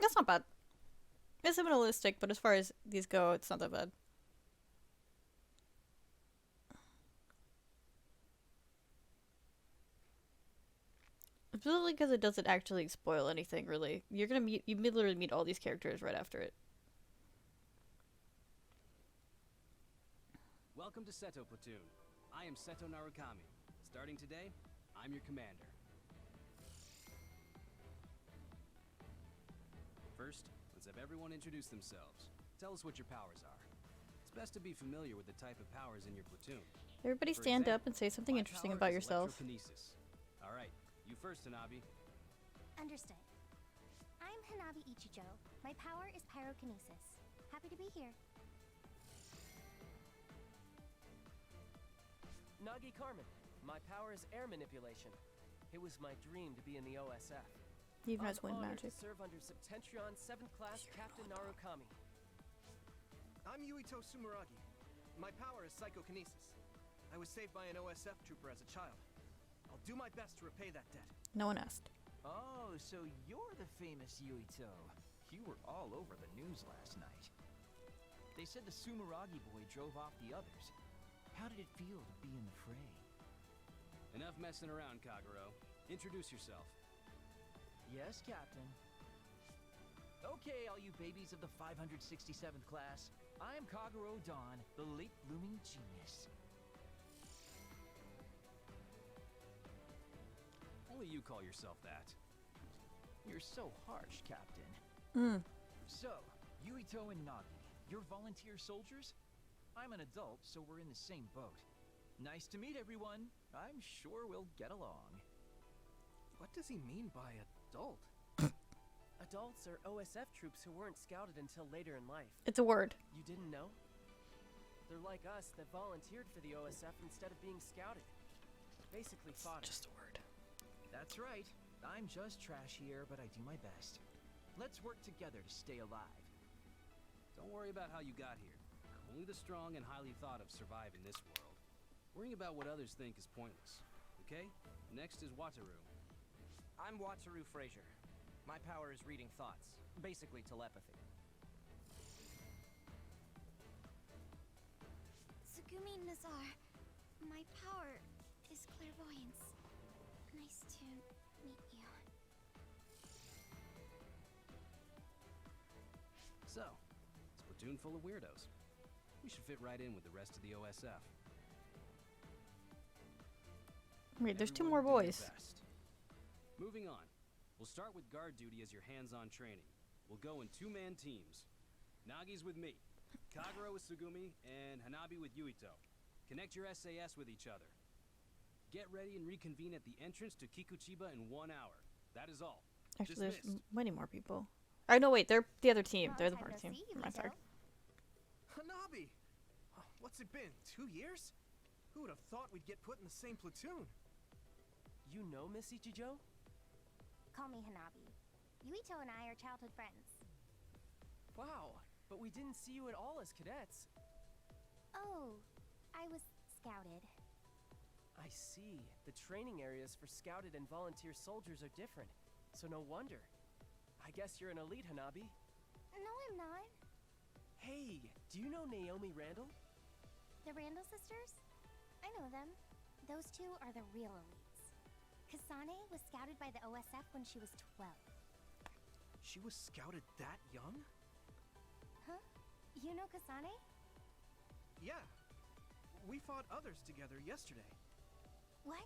That's not bad. It's minimalistic, but as far as these go, it's not that bad. Especially because it doesn't actually spoil anything, really. You literally meet all these characters right after it. Welcome to Seto Platoon. I am Seto Narukami. Starting today, I'm your commander. First, let's have everyone introduce themselves. Tell us what your powers are. It's best to be familiar with the type of powers in your platoon. Everybody For stand example, up and say something my interesting power about is yourself. electrokinesis. All right, you first, Hanabi. Understood. I'm Hanabi Ichijo. My power is pyrokinesis. Happy to be here. Nagi Carmen. My power is air manipulation. It was my dream to be in the OSF. He even has I'm wind honored magic. to serve under Septentrion 7th Class Captain Narukami. I'm Yuito Sumeragi. My power is psychokinesis. I was saved by an OSF trooper as a child. I'll do my best to repay that debt. No one asked. Oh, so you're the famous Yuito. You were all over the news last night. They said the Sumeragi boy drove off the others. How did it feel to be in the fray? Enough messing around, Kagero. Introduce yourself. Yes, Captain. Okay, all you babies of the 567th class. I am Kagero Dawn, the late blooming genius. Only you call yourself that. You're so harsh, Captain. So, Yuito and Nagi, you're volunteer soldiers? I'm an adult, so we're in the same boat. Nice to meet everyone. I'm sure we'll get along. What does he mean by adult? Adults are OSF troops who weren't scouted until later in life. It's a word. You didn't know? They're like us that volunteered for the OSF instead of being scouted. Basically fodder. Just a word. That's right. I'm just trash here, but I do my best. Let's work together to stay alive. Don't worry about how you got here. Only the strong and highly thought of survive in this world. Worrying about what others think is pointless. Okay? Next is Wataru. I'm Wataru Frazier. My power is reading thoughts, basically telepathy. Tsugumi Nazar. My power is clairvoyance. Nice to meet you. So, it's a platoon full of weirdos. We should fit right in with the rest of the OSF. Wait, there's two Everyone more do your boys. best. Moving on. We'll start with guard duty as your hands-on training. We'll go in two-man teams. Nagi's with me. Kagero with Tsugumi, and Hanabi with Yuito. Connect your SAS with each other. Get ready and reconvene at the entrance to Kikuchiba in 1 hour. That is all. Actually, there's Dismissed. many more people. Oh, no, wait, they're the other team. Long They're the time party no team. see, I'm sorry. Yuito. Hanabi! What's it been, 2 years? Who would have thought we'd get put in the same platoon? You know Miss Ichijo? Call me Hanabi. Yuito and I are childhood friends. Wow, but we didn't see you at all as cadets. Oh, I was scouted. I see. The training areas for scouted and volunteer soldiers are different, so no wonder. I guess you're an elite, Hanabi. No, I'm not. Hey, do you know Naomi Randall? The Randall sisters? I know them. Those two are the real elites. Kasane was scouted by the OSF when she was 12. She was scouted that young? Huh? You know Kasane? Yeah. We fought others together yesterday. What?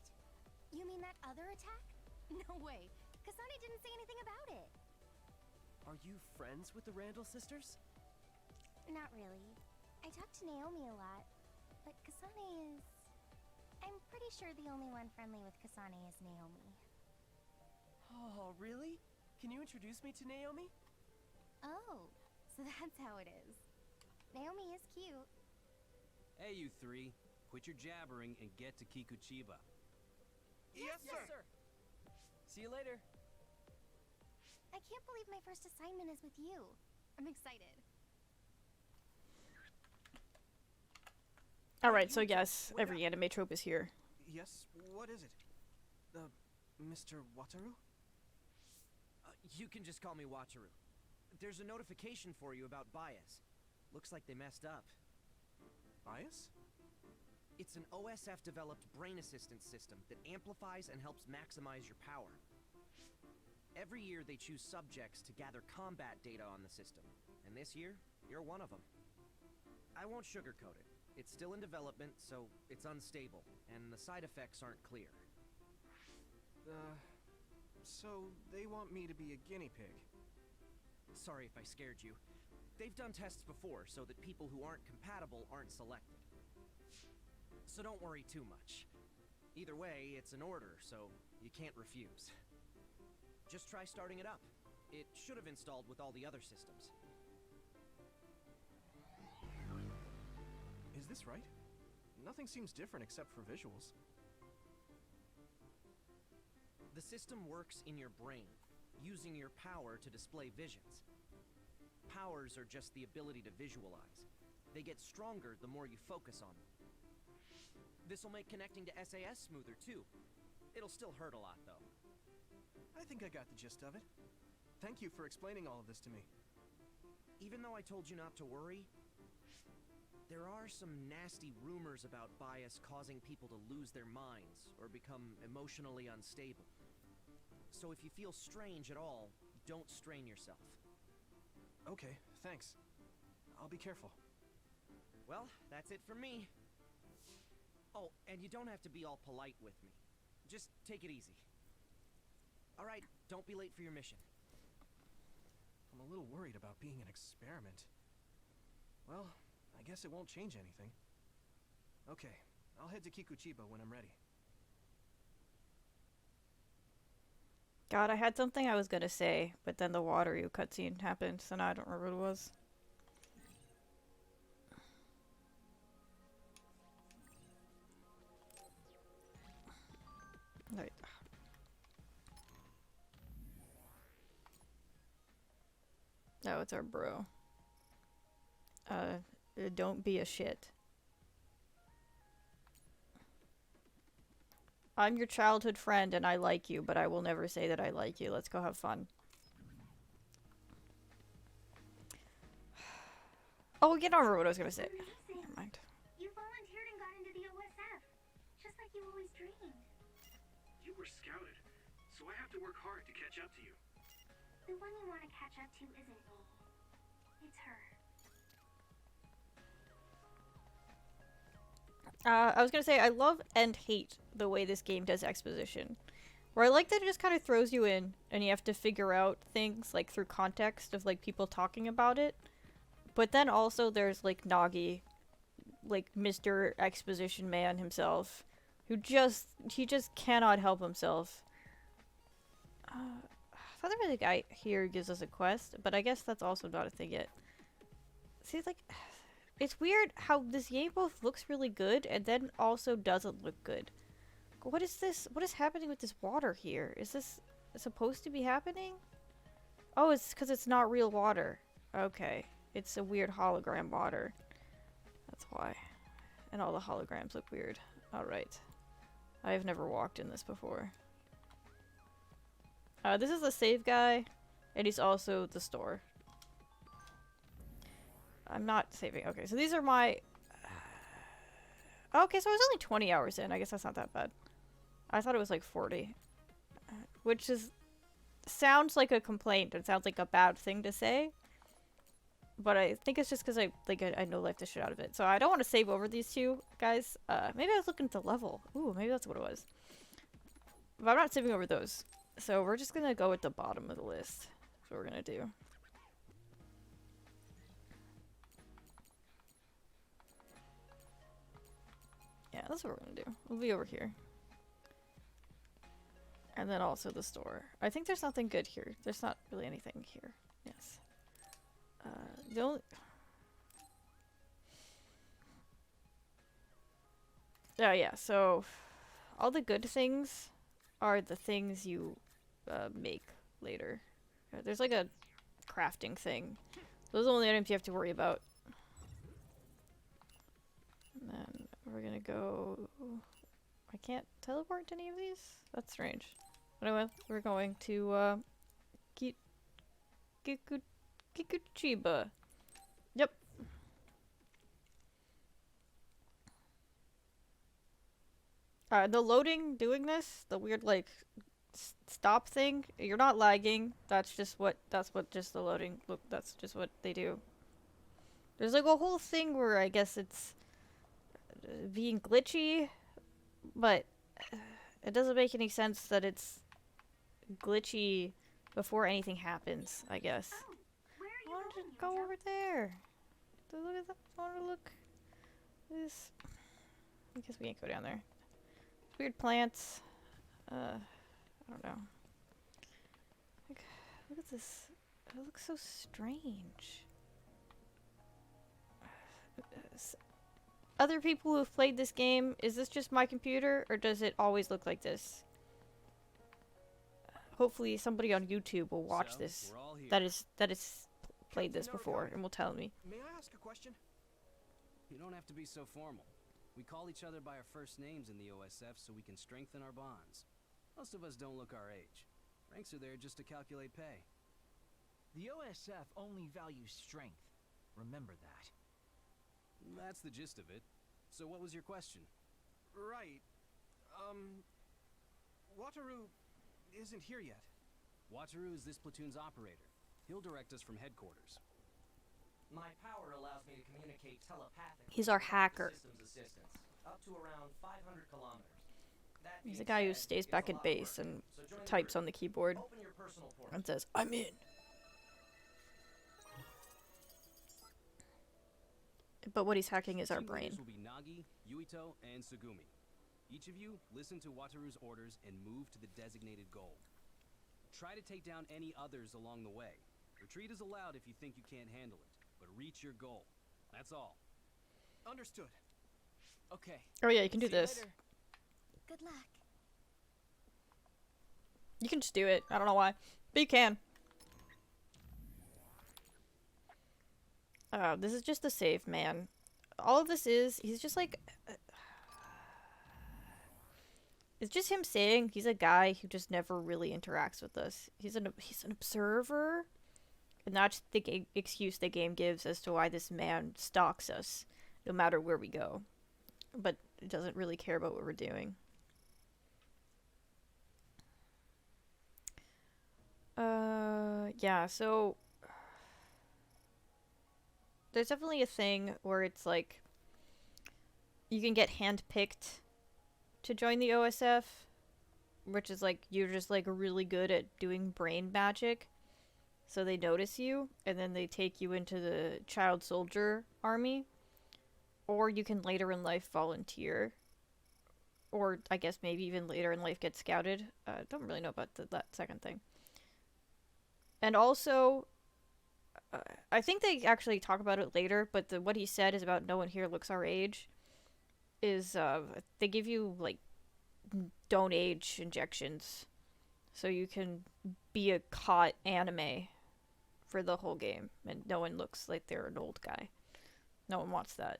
You mean that other attack? No way. Kasane didn't say anything about it. Are you friends with the Randall sisters? Not really. I talk to Naomi a lot, but Kasane is... I'm pretty sure the only one friendly with Kasane is Naomi. Oh, really? Can you introduce me to Naomi? Oh, so that's how it is. Naomi is cute. Hey, you three. Quit your jabbering and get to Kikuchiba. Yes, sir! See you later. I can't believe my first assignment is with you. I'm excited. Alright, so yes, every anime trope is here. Yes, what is it? Mr. Wataru? You can just call me Wataru. There's a notification for you about bias. Looks like they messed up. Bias? It's an OSF-developed brain assistance system that amplifies and helps maximize your power. Every year they choose subjects to gather combat data on the system, and this year, you're one of them. I won't sugarcoat it. It's still in development, so it's unstable, and the side effects aren't clear. So they want me to be a guinea pig. Sorry if I scared you. They've done tests before so that people who aren't compatible aren't selected. So don't worry too much. Either way, it's an order, so you can't refuse. Just try starting it up. It should have installed with all the other systems. Is this right? Nothing seems different except for visuals. The system works in your brain, using your power to display visions. Powers are just the ability to visualize. They get stronger the more you focus on them. This'll make connecting to SAS smoother too. It'll still hurt a lot though. I think I got the gist of it. Thank you for explaining all of this to me. Even though I told you not to worry, there are some nasty rumors about bias causing people to lose their minds or become emotionally unstable. So if you feel strange at all, don't strain yourself. Okay, thanks. I'll be careful. Well, that's it for me. Oh, and you don't have to be all polite with me. Just take it easy. Alright, don't be late for your mission. I'm a little worried about being an experiment. Well, I guess it won't change anything. Okay, I'll head to Kikuchiba when I'm ready. God, I had something I was gonna say, but then the Wateroo cutscene happened, so now I don't remember what it was. Right. Oh, it's our bro. Don't be a shit. I'm your childhood friend and I like you, but I will never say that I like you. Let's go have fun. Oh, you don't remember what I was gonna say. Amazing. Never mind. You volunteered and got into the OSF, just like you always dreamed. You were scouted, so I have to work hard to catch up to you. The one you want to catch up to isn't me. It's her. I was gonna say, I love and hate the way this game does exposition. Where I like that it just kind of throws you in, and you have to figure out things, like, through context of, like, people talking about it. But then also there's, like, Nagi, like, Mr. Exposition Man himself, who he just cannot help himself. I thought there was a guy here who gives us a quest, but I guess that's also not a thing yet. See, like... It's weird how this game both looks really good and then also doesn't look good. What is this? What is happening with this water here? Is this supposed to be happening? Oh, it's because it's not real water. Okay. It's a weird hologram water. That's why. And all the holograms look weird. Alright. I have never walked in this before. This is the save guy, and he's also the store. I'm not saving. Okay, so these are my... Okay, so I was only 20 hours in. I guess that's not that bad. I thought it was like 40. Which is... Sounds like a complaint. It sounds like a bad thing to say. But I think it's just because I no-life the shit out of it. So I don't want to save over these two guys. Maybe I was looking at the level. Ooh, maybe that's what it was. But I'm not saving over those. So we're just gonna go with the bottom of the list. That's what we're gonna do. Yeah, that's what we're gonna do. We'll be over here. And then also the store. I think there's nothing good here. There's not really anything here. Yes. The only... Oh yeah, so... All the good things are the things you make later. There's like a crafting thing. Those are the only items you have to worry about. And then we're gonna go... I can't teleport to any of these? That's strange. Anyway, we're going to Kikuchiba. Yep. The loading doing this, the weird like stop thing, you're not lagging. That's what just the loading look, that's just what they do. There's like a whole thing where I guess it's being glitchy, but it doesn't make any sense that it's glitchy before anything happens, I guess. Oh, where are I you wanted to going, go Yuto? over there. Look at that. I want to look at this. I guess we can't go down there. Weird plants. I don't know. Like, look at this. It looks so strange. Other people who've played this game, is this just my computer, or does it always look like this? Hopefully somebody on YouTube will watch So, this. we're all here. That is played this Captain before Narukami, and will tell me. May I ask a question? You don't have to be so formal. We call each other by our first names in the OSF so we can strengthen our bonds. Most of us don't look our age. Ranks are there just to calculate pay. The OSF only values strength. Remember that. That's the gist of it. So what was your question? Right. Wataru isn't here yet. Wataru is this platoon's operator. He'll direct us from headquarters. My power allows me to communicate telepathically. He's our without the hacker. System's assistance, up to around 500 kilometers. That He's the being guy who said, stays it's back a at lot of base work, and so join the types group. on the keyboard Open your personal port. and says, "I'm in." But what he's hacking is our Team brain. leaders will be Nagi, Yuito, and Sugumi. Each of you listen to Wataru's orders and move to the designated goal. Try to take down any others along the way. Retreat is allowed if you think you can't handle it, but reach your goal. That's all. Understood. Okay. Oh yeah, you can do See you this. later. Good luck. You can just do it. I don't know why, but you can. This is just the save, man. All of this is, he's just like... it's just him saying he's a guy who just never really interacts with us. He's an observer. And that's the excuse the game gives as to why this man stalks us, no matter where we go. But it doesn't really care about what we're doing. Yeah, so... there's definitely a thing where it's like... you can get handpicked to join the OSF. Which is like, you're just like really good at doing brain magic. So they notice you, and then they take you into the child soldier army. Or you can later in life volunteer. Or I guess maybe even later in life get scouted. Don't really know about that second thing. And also, I think they actually talk about it later, but what he said is about no one here looks our age. Is they give you like don't age injections, so you can be a hot anime for the whole game, and no one looks like they're an old guy. No one wants that.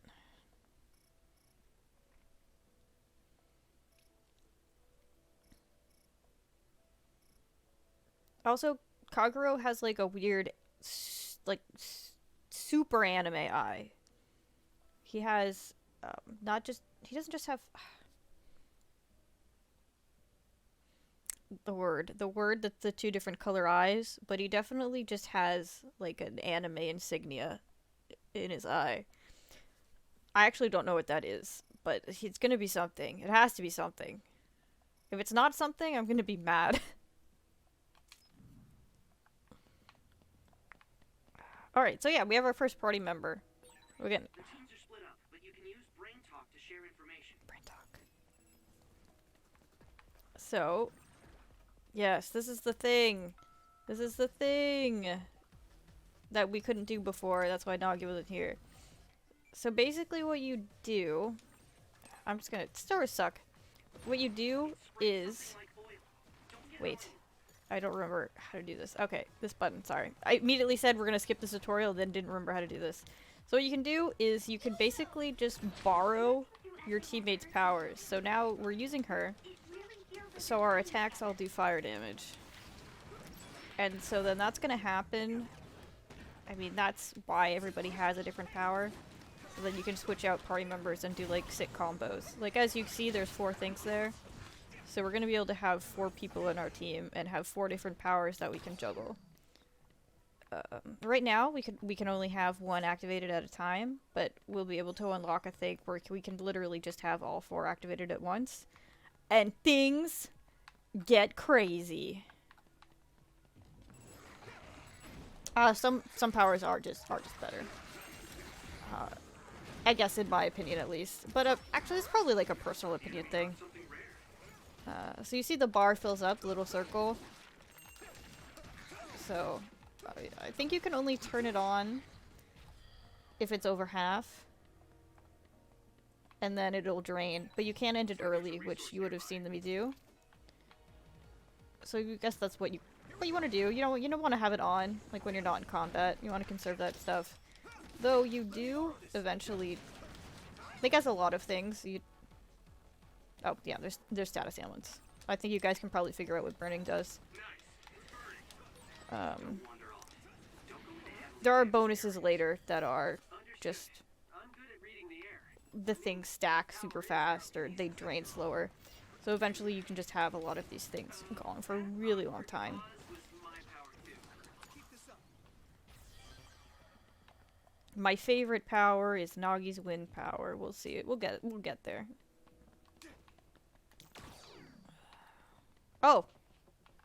Also, Kaguro has like a weird, super anime eye. He has, he doesn't just have the word that's the two different color eyes, but he definitely just has like an anime insignia in his eye. I actually don't know what that is, but it's gonna be something. It has to be something. If it's not something, I'm gonna be mad. Alright, so yeah, we have our first party member. We're getting... The teams are split up, but you can use Brain Talk to share information. brain talk. So, yes, this is the thing. This is the thing that we couldn't do before. That's why Nagi wasn't here. So basically what you do... I'm just gonna... Star suck. What you do is... Wait. I don't remember how to do this. Okay, this button, sorry. I immediately said we're gonna skip this tutorial, then didn't remember how to do this. So what you can do is you can basically just borrow your teammate's powers. So now we're using her, so our attacks all do fire damage. And so then that's gonna happen I mean, that's why everybody has a different power. So then you can switch out party members and do like sick combos. Like as you see, there's 4 things there. So we're gonna be able to have 4 people in our team and have 4 different powers that we can juggle. Right now, we can only have 1 activated at a time, but we'll be able to unlock a thing where we can literally just have all 4 activated at once, and things get crazy. Some powers are just better. I guess in my opinion at least, but actually it's probably like a personal opinion thing. So you see the bar fills up, the little circle. So I think you can only turn it on if it's over half. And then it'll drain. But you can end it early, which you would have seen me do. So I guess that's what you want to do. You don't want to have it on, like when you're not in combat. You want to conserve that stuff. Though you do eventually, like as a lot of things, oh yeah, there's status ailments. I think you guys can probably figure out what burning does. There are bonuses later that are just the things stack super fast or they drain slower. So eventually you can just have a lot of these things going for a really long time. My favorite power is Nagi's wind power. We'll see it. We'll get there. Oh!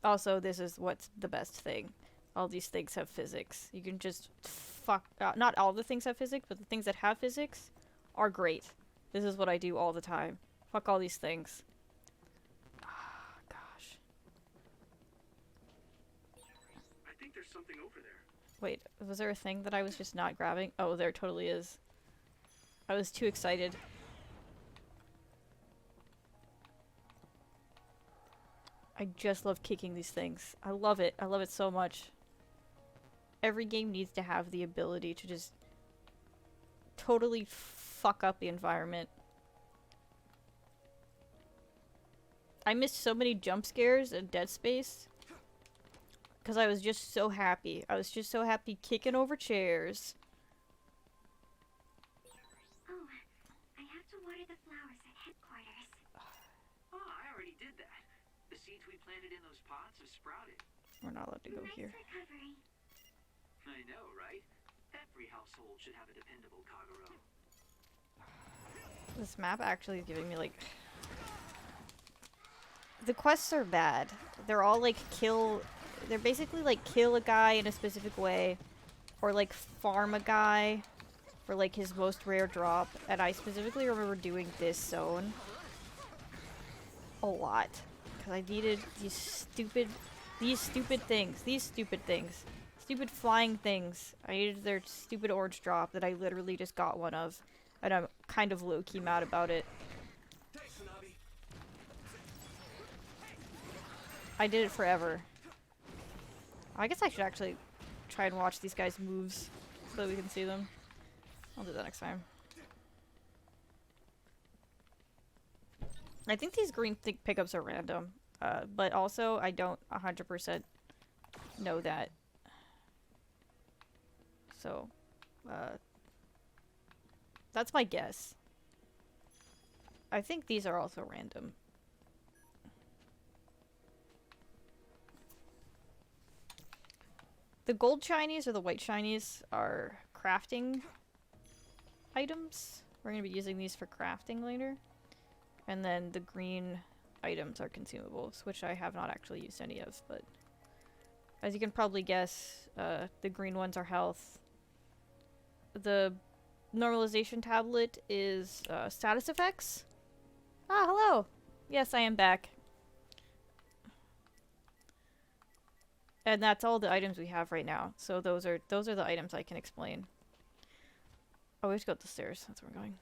Also, this is what's the best thing. All these things have physics. You can just fuck... not all the things have physics, but the things that have physics are great. This is what I do all the time. Fuck all these things. Ah, gosh. I think there's something over there. Wait, was there a thing that I was just not grabbing? Oh, there totally is. I was too excited. I just love kicking these things. I love it. I love it so much. Every game needs to have the ability to just totally fuck up the environment. I missed so many jump scares in Dead Space because I was just so happy. I was just so happy kicking over chairs. Oh, I have to water the flowers at headquarters. Oh, I already did that. The seeds we planted in those pots have sprouted. We're not allowed to go Nice here. recovery. I know, right? Every household should have a dependable Kagero. This map actually is giving me like... The quests are bad. They're all like kill... They're basically like kill a guy in a specific way. Or like farm a guy for like his most rare drop. And I specifically remember doing this zone a lot. Because I needed these stupid things. Stupid flying things. I needed their stupid orange drop that I literally just got one of. And I'm kind of low-key mad about it. I did it forever. I guess I should actually try and watch these guys' moves so that we can see them. I'll do that next time. I think these green pickups are random. But also, I don't 100% know that. So, that's my guess. I think these are also random. The gold shinies or the white shinies are crafting items. We're going to be using these for crafting later. And then the green items are consumables, which I have not actually used any of, but as you can probably guess, the green ones are health. The normalization tablet is status effects. Ah, hello! Yes, I am back. And that's all the items we have right now. So those are the items I can explain. Oh, we have to go up the stairs. That's where we're going.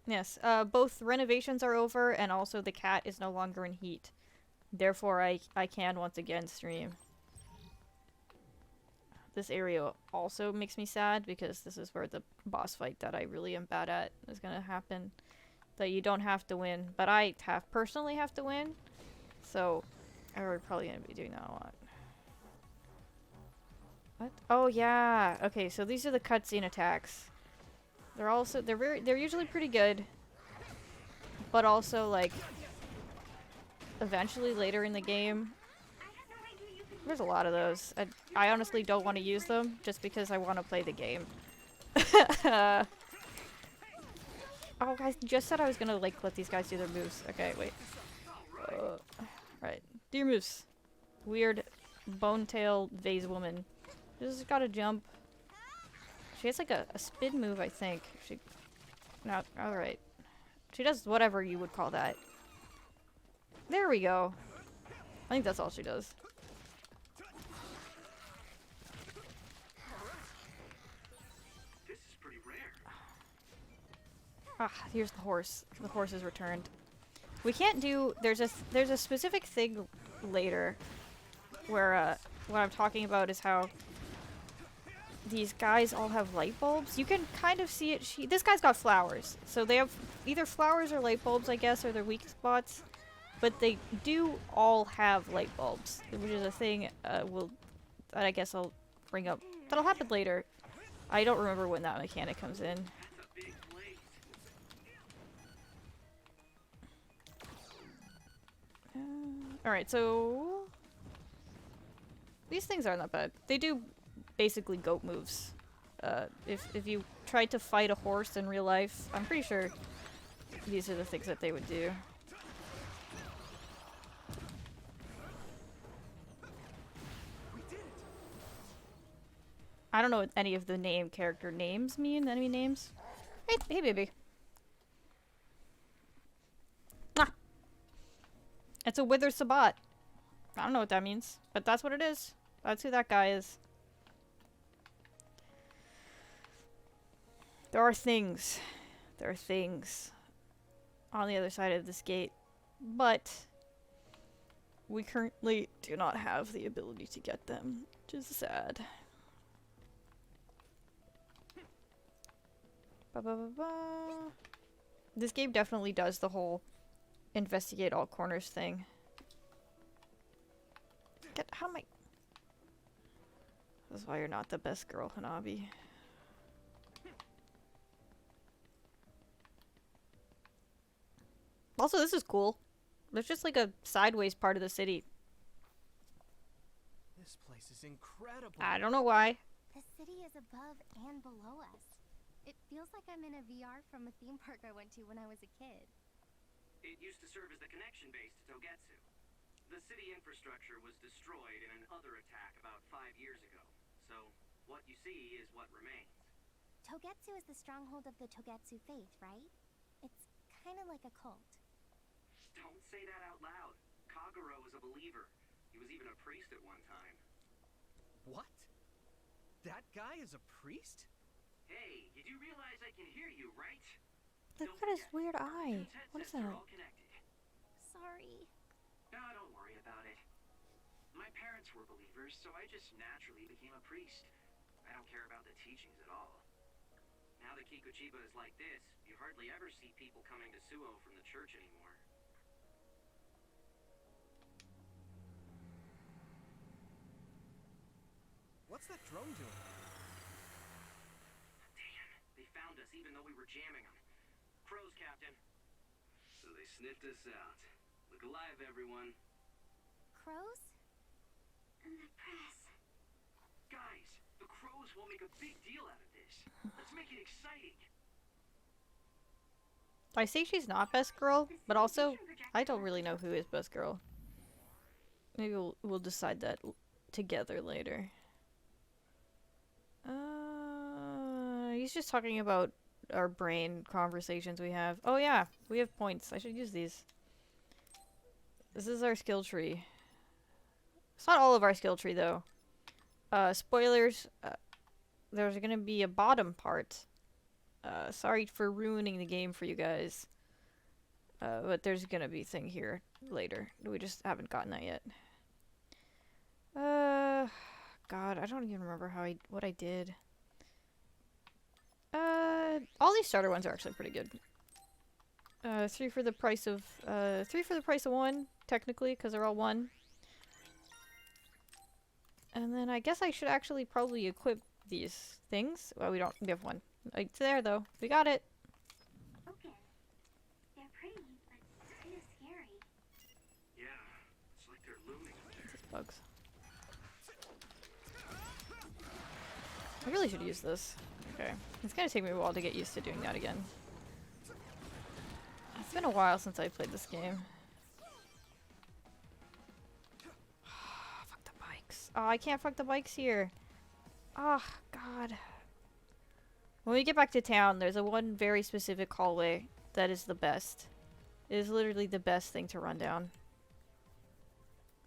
Yes, both renovations are over, and also the cat is no longer in heat. Therefore, I can once again stream. This area also makes me sad, because this is where the boss fight that I really am bad at is gonna happen. That you don't have to win, but I personally have to win. So, We're probably gonna be doing that a lot. What? Oh yeah. Okay, so these are the cutscene attacks. They're usually pretty good, but also like eventually later in the game, there's a lot of those. I honestly don't want to use them just because I want to play the game. Oh, I just said I was gonna like let these guys do their moves. Okay, wait. Right, do your moves. Weird bone-tail vase woman. Just gotta jump. She has like a spin move, I think. No, alright. She does whatever you would call that. There we go. I think that's all she does. This is pretty rare. Ah, here's the horse. The horse is returned. We can't do... There's a specific thing later where, what I'm talking about is how these guys all have light bulbs. You can kind of see it. This guy's got flowers. So they have either flowers or light bulbs, I guess, are their weak spots. But they do all have light bulbs, which is a thing that I guess I'll bring up. That'll happen later. I don't remember when that mechanic comes in. That's a big blaze. Alright, so... These things aren't that bad. They do basically goat moves. If you tried to fight a horse in real life, I'm pretty sure these are the things that they would do. I don't know what any of the character names mean. Enemy names? Hey baby. Ah! It's a Wither Sabat. I don't know what that means, but that's what it is. That's who that guy is. There are things. There are things on the other side of this gate, but we currently do not have the ability to get them, which is sad. This game definitely does the whole investigate all corners thing. How am I? This is why you're not the best girl, Hanabi. Also, this is cool. There's just like a sideways part of the city. This place is incredible. I don't know why. The city is above and below us. It feels like I'm in a VR from a theme park I went to when I was a kid. It used to serve as the connection base to Togetsu. The city infrastructure was destroyed in an other attack about 5 years ago. So, what you see is what remains. Togetsu is the stronghold of the Togetsu faith, right? It's kind of like a cult. Don't say that out loud. Kagero is a believer. He was even a priest at one time. What? That guy is a priest? Hey, you do realize I can hear you, right? Look at his weird eye. What is that? Are all connected. Sorry. No, don't worry about it. My parents were believers, so I just naturally became a priest. I don't care about the teachings at all. Now that Kikuchiba is like this, you hardly ever see people coming to Suo from the church anymore. What's that drone doing? Damn, they found us even though we were jamming them. Crows, Captain. So they sniffed us out. Look alive, everyone. Crows? And the press. Guys, the crows will make a big deal out of this. Let's make it exciting. I say she's not best girl, but also I don't really know who is best girl. Maybe we'll decide that together later. He's just talking about our brain conversations we have. Oh yeah, we have points. I should use these. This is our skill tree. It's not all of our skill tree though. Spoilers, there's gonna be a bottom part. Sorry for ruining the game for you guys. But there's gonna be a thing here later. We just haven't gotten that yet. God, I don't even remember what I did. All these starter ones are actually pretty good. 3 for the price of 1, technically, because they're all 1. And then I guess I should actually probably equip these things. Well, we don't. We have one. It's there though. We got it. Okay. They're pretty, but kind of scary. Yeah, it's like they're looming up there. Just bugs. I really should use this. Okay. It's gonna take me a while to get used to doing that again. It's been a while since I played this game. Fuck the bikes. Oh, I can't fuck the bikes here. Oh, God. When we get back to town, there's a one very specific hallway that is the best. It is literally the best thing to run down.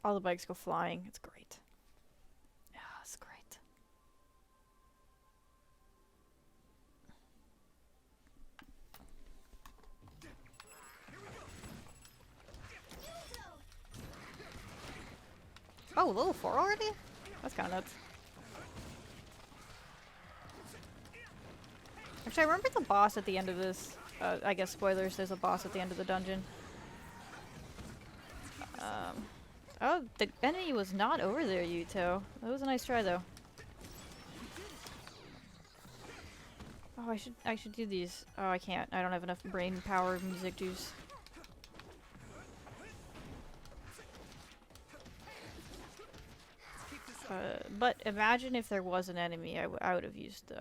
All the bikes go flying. It's great. Yeah, it's great. Oh, level 4 already? That's kind of nuts. Actually, I remember the boss at the end of this. I guess spoilers, there's a boss at the end of the dungeon. Oh, the enemy was not over there, Yuto. That was a nice try, though. Oh, I should do these. Oh, I can't. I don't have enough brain power music juice. But imagine if there was an enemy, I would use the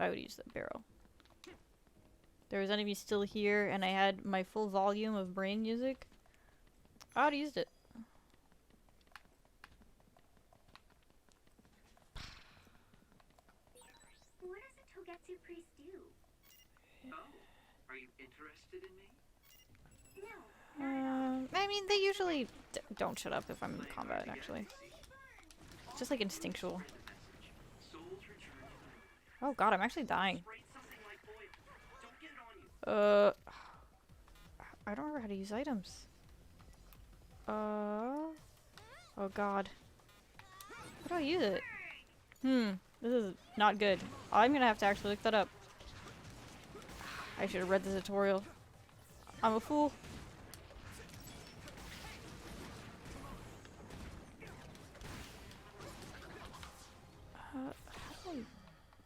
barrel. There was enemies still here, and I had my full volume of brain music. I would have used it. What does a Togetsu priest do? Oh, are you interested in me? No. I mean, they usually don't shut up if I'm in combat, actually. Just like instinctual. Oh god, I'm actually dying. I don't remember how to use items. Oh god. How do I use it? This is not good. I'm gonna have to actually look that up. I should have read the tutorial. I'm a fool.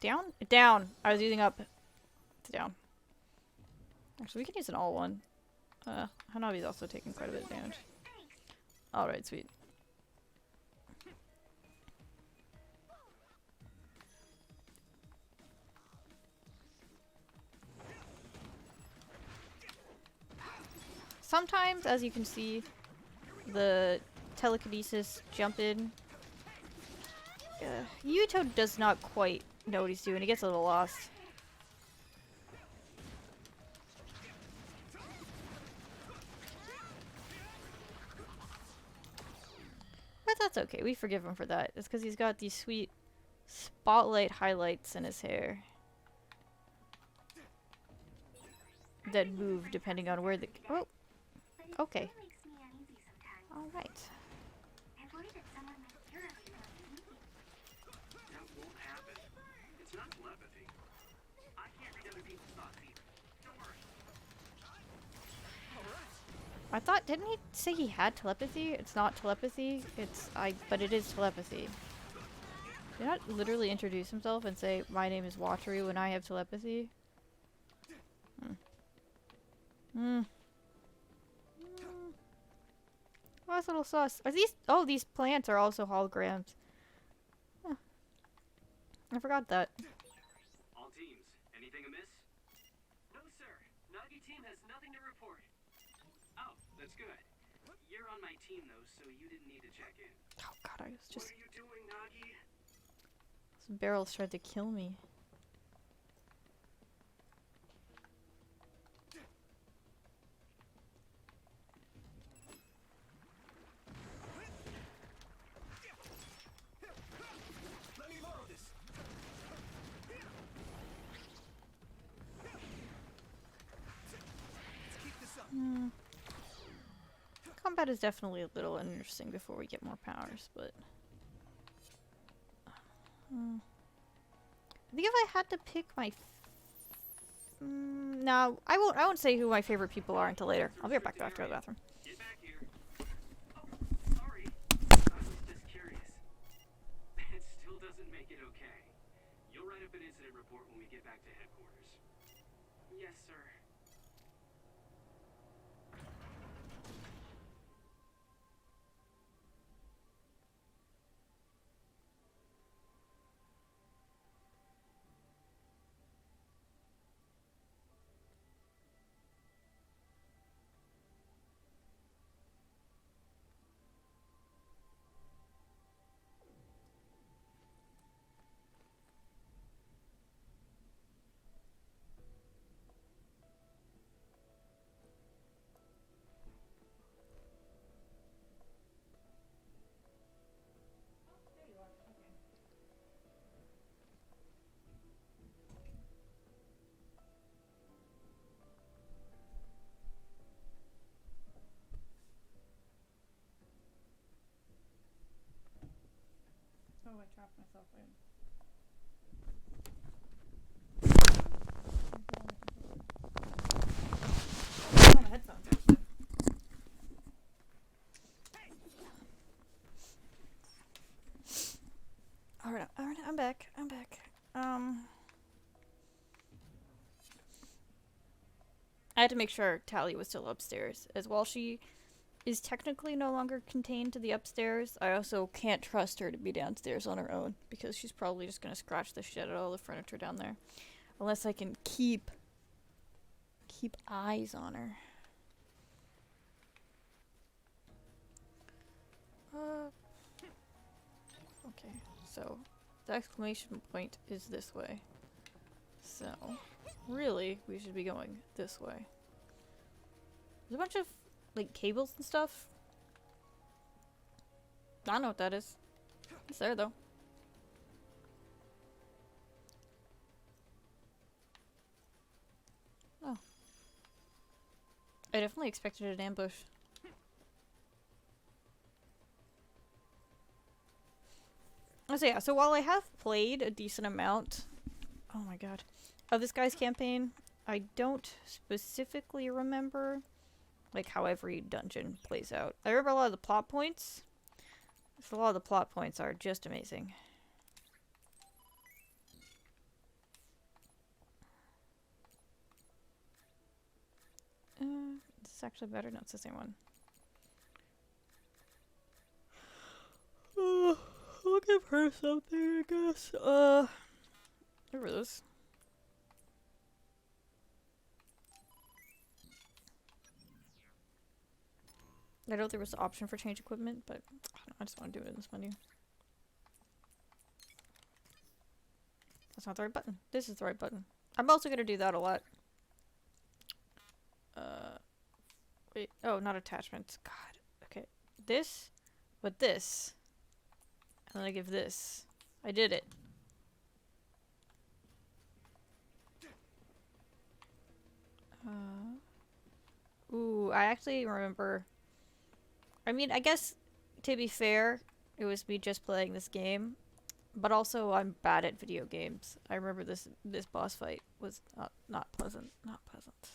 Down? Down! I was using up. It's down. Actually, we can use an all one. Hanabi's also taking quite a bit of damage. Alright, sweet. Sometimes, as you can see, the telekinesis jump in. Yuto does not quite know what he's doing. He gets a little lost. But that's okay. We forgive him for that. It's because he's got these sweet spotlight highlights in his hair that move depending on where the... Oh! Okay. Alright. That won't happen. It's not telepathy. I can't read other people's thoughts either. Don't worry. I thought, didn't he say he had telepathy? It's not telepathy. But it is telepathy. Did he not literally introduce himself and say, my name is Watery when I have telepathy? Oh, that's a little sus. Are these? Oh, these plants are also holograms. Huh. I forgot that. All teams, anything amiss? No, sir. Nagi team has nothing to report. Oh, that's good. You're on my team though, so you didn't need to check in. Oh god, I was just... What are you doing, Nagi? Those barrels tried to kill me. Combat is definitely a little interesting before we get more powers, but... I think if I had to pick my... no, I won't say who my favorite people are until later. I'll be right back though after the bathroom. Get back here. Oh, sorry. I was just curious. It's still make it okay. You'll write up an incident report when we get back to headquarters. Yes, sir. Oh, I trapped myself in. Oh, my headphones actually. Alright, I'm back. I had to make sure Tally was still upstairs, as while she is technically no longer contained to the upstairs, I also can't trust her to be downstairs on her own, because she's probably just gonna scratch the shit out of all the furniture down there. Unless I can keep eyes on her. Okay, so the exclamation point is this way. So, really, we should be going this way. There's a bunch of, like, cables and stuff. I don't know what that is. It's there, though. Oh. I definitely expected an ambush. So yeah, so while I have played a decent amount, oh my god, of this guy's campaign, I don't specifically remember, like, how every dungeon plays out. I remember a lot of the plot points. So a lot of the plot points are just amazing. This is actually better. No, it's the same one. I'll give her something, I guess. Where was this? I know there was an option for change equipment, but I just want to do it in this menu. That's not the right button. This is the right button. I'm also going to do that a lot. Wait. Oh, not attachments. God. Okay. This, with this. And then I give this. I did it. Ooh, I actually remember. I mean, I guess, to be fair, it was me just playing this game. But also, I'm bad at video games. I remember this boss fight was not pleasant. Not pleasant.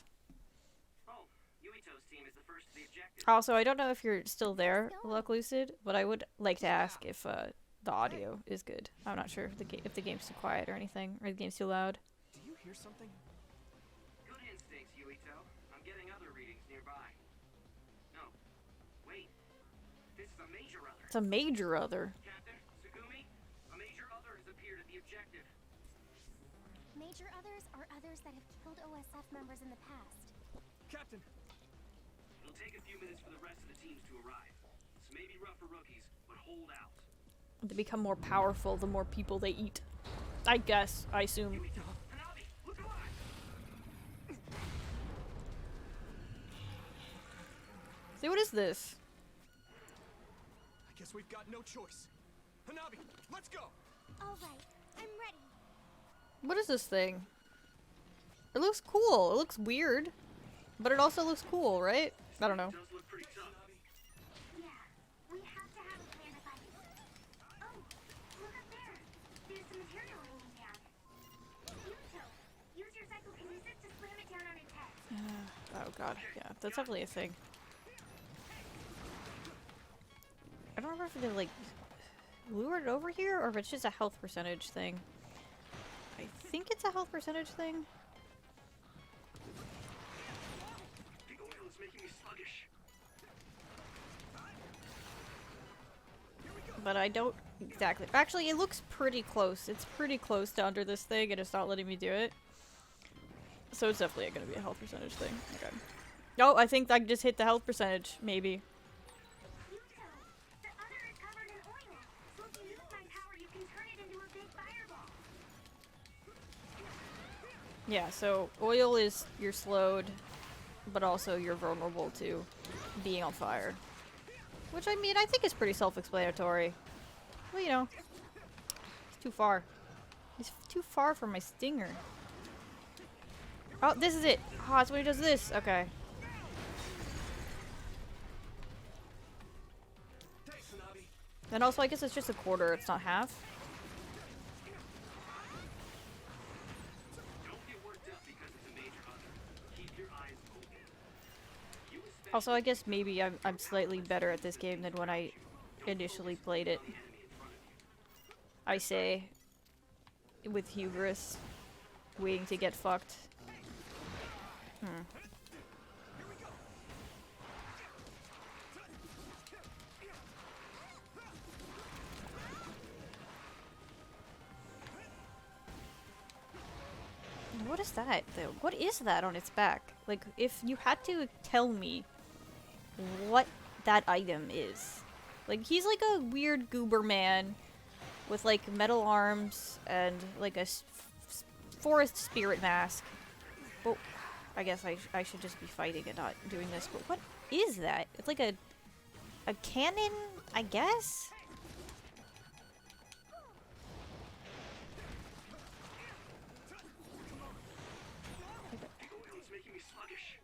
Oh, Yuito's team is the first to the objective. Also, I don't know if you're still there, Luck Lucid, but I would like to ask if the audio is good. I'm not sure if the game's too quiet or anything, or the game's too loud. Do you hear something? Good instincts, Yuito. I'm getting other readings nearby. No. Wait. This is a major other. It's a major other. Captain, Tsugumi, a major other has appeared at the objective. Major others are others that have killed OSF members in the past. Captain! It'll take a few minutes for the rest of the teams to arrive. This may be rough for rookies, but hold out. They become more powerful the more people they eat. I guess. I assume. Yuito, Hanabi, look alive! See, what is this? I guess we've got no choice. Hanabi, let's go! Alright, I'm ready. What is this thing? It looks cool. It looks weird. But it also looks cool, right? I don't know. It does look pretty tough. Yeah, we have to have a plan to fight it. Oh, look up there. There's some material hanging down. Yuito, use your psychokinesis to slam it down on its head. Oh god, yeah, that's definitely a thing. I don't remember if they like lured over here, or if it's just a health percentage thing. I think it's a health percentage thing. The oil is making me sluggish. But I don't exactly. Actually, it looks pretty close. It's pretty close to under this thing, and it's not letting me do it. So it's definitely going to be a health percentage thing. Okay. Oh, I think I just hit the health percentage, maybe. Yuto, the other is covered in oil. So if you use my power, you can turn it into a big fireball. Yeah, so oil is you're slowed, but also you're vulnerable to being on fire. Which, I mean, I think is pretty self-explanatory. Well, you know, he's too far. He's too far from my stinger. Oh, this is it. Oh, that's when he does this. Okay. Thanks, Hanabi. And also, I guess it's just a quarter. It's not half. Don't get worked up because it's a major other. Keep your eyes open. You especially Also, I guess maybe I'm slightly better at this game than when I initially played it. I say, with hubris, waiting to get fucked. What is that, though? What is that on its back? Like, if you had to tell me what that item is. Like, he's like a weird goober man with, like, metal arms and, like, a forest spirit mask. But I guess I should just be fighting and not doing this. But what is that? It's like a cannon, I guess? The oil is making me sluggish.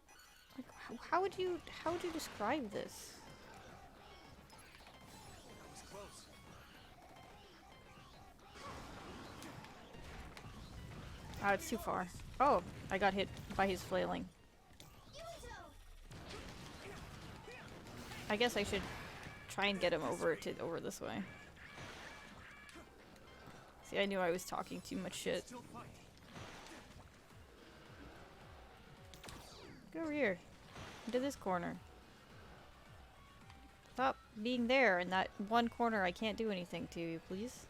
Like, how would you describe this? That was close. Oh, it's too far. Oh, I got hit by his flailing. I guess I should try and get him over this way. See, I knew I was talking too much shit. Still fight. Go over here. Into this corner. Stop being there in that one corner I can't do anything to you, please.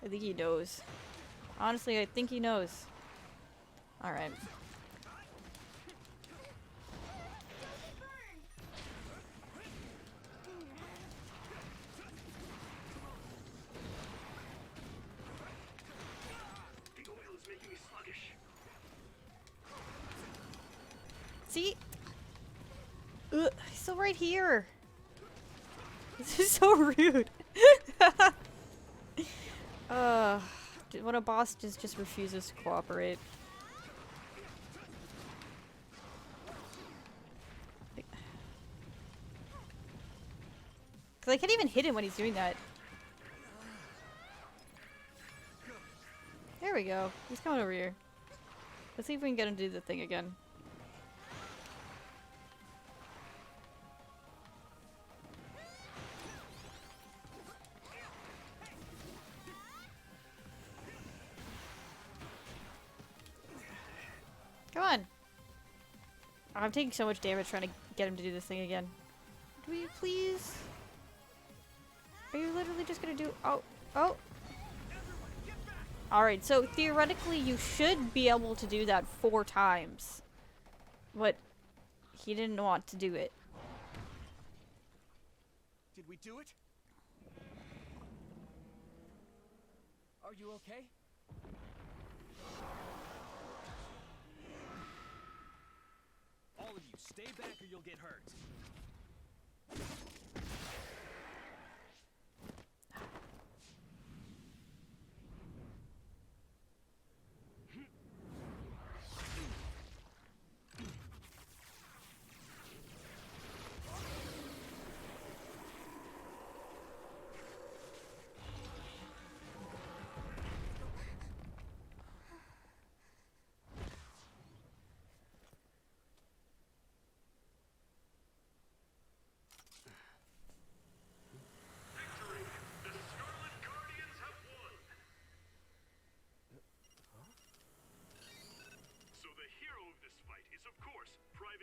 I think he knows. Honestly, I think he knows. Alright. The oil is making me sluggish. See? Ugh, he's still right here. This is so rude. When a boss just refuses to cooperate. Cause I can't even hit him when he's doing that. There we go. He's coming over here. Let's see if we can get him to do the thing again. Come on. Oh, I'm taking so much damage trying to get him to do this thing again. Do you please? Are you literally just gonna do? Oh, oh. Alright, so theoretically you should be able to do that 4 times. But he didn't want to do it. Did we do it? Are you okay? All of you, stay back or you'll get hurt.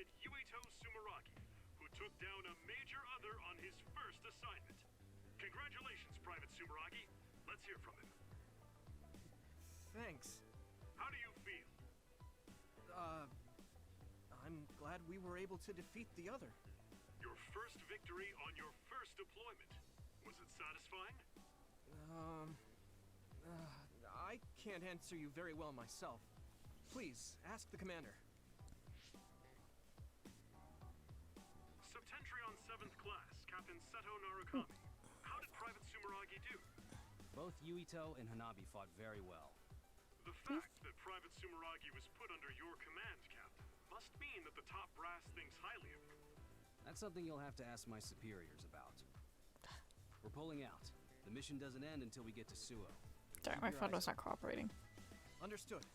Private Yuito Sumeragi, who took down a major other on his first assignment. Congratulations, Private Sumeragi. Let's hear from him. Thanks. How do you feel? I'm glad we were able to defeat the other. Your first victory on your first deployment. Was it satisfying? I can't answer you very well myself. Please, ask the commander. Septentrion 7th Class, Captain Seto Narukami. How did Private Sumeragi do? Both Yuito and Hanabi fought very well. The fact that Private Sumeragi was put under your command, Captain, must mean that the top brass thinks highly of him. That's something you'll have to ask my superiors about. We're pulling out. The mission doesn't end until we get to Suo. Sorry, my phone was not cooperating. Understood.